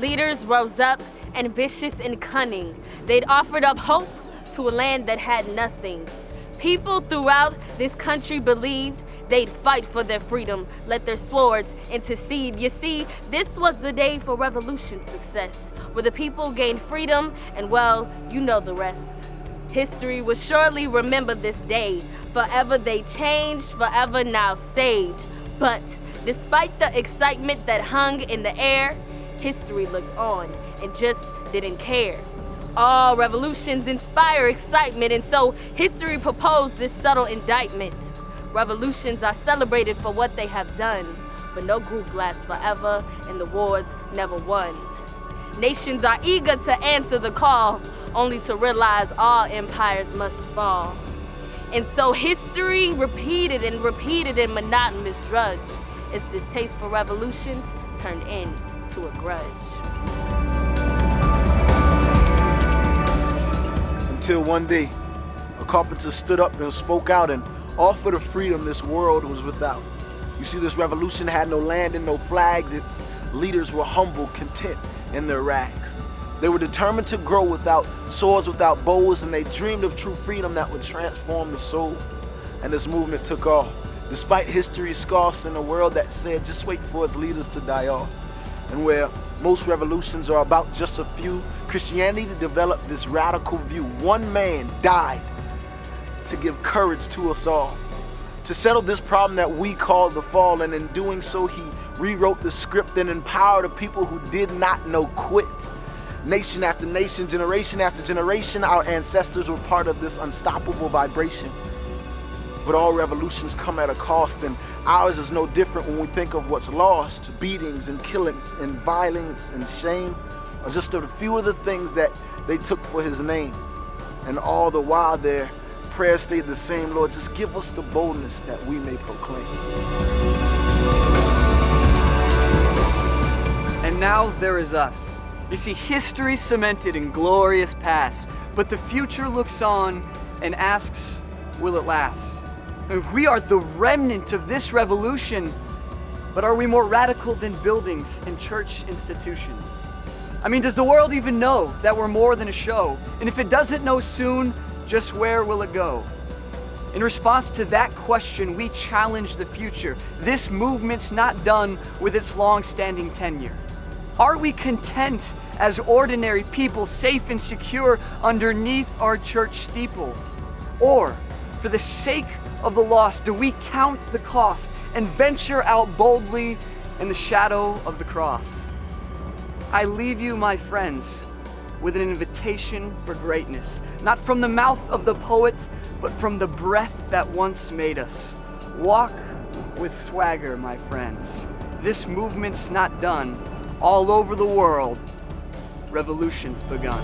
leaders rose up, ambitious and cunning. They'd offered up hope to a land that had nothing. People throughout this country believed they'd fight for their freedom, let their swords intercede. You see, this was the day for revolution success, where the people gained freedom, and well, you know the rest. History will surely remember this day. Forever they changed, forever now saved. But despite the excitement that hung in the air, history looked on and just didn't care. All revolutions inspire excitement, and so history proposed this subtle indictment. Revolutions are celebrated for what they have done, but no group lasts forever, and the wars never won. Nations are eager to answer the call, only to realize all empires must fall. And so history repeated and repeated in monotonous drudge, its distaste for revolutions turned into a grudge. Until one day, a carpenter stood up and spoke out and offered a freedom this world was without. You see, this revolution had no land and no flags. Its leaders were humble, content in their rags. They were determined to grow without swords, without bows, and they dreamed of true freedom that would transform the soul. And this movement took off, despite history's scars in a world that said, just wait for its leaders to die off. And where most revolutions are about just a few, Christianity developed this radical view. One man died to give courage to us all, to settle this problem that we call the fall, and in doing so, he rewrote the script and empowered a people who did not know quit. Nation after nation, generation after generation, our ancestors were part of this unstoppable vibration. But all revolutions come at a cost, and ours is no different when we think of what's lost. Beatings and killings and violence and shame are just a few of the things that they took for his name. And all the while their prayers stayed the same. Lord, just give us the boldness that we may proclaim. And now there is us. You see, history cemented in glorious past, but the future looks on and asks, will it last? We are the remnant of this revolution, but are we more radical than buildings and church institutions? I mean, does the world even know that we're more than a show? And if it doesn't know soon, just where will it go? In response to that question, we challenge the future. This movement's not done with its long-standing tenure. Are we content as ordinary people, safe and secure underneath our church steeples? Or, for the sake of the lost, do we count the cost and venture out boldly in the shadow of the cross? I leave you, my friends, with an invitation for greatness, not from the mouth of the poet, but from the breath that once made us. Walk with swagger, my friends. This movement's not done. All over the world, revolution's begun.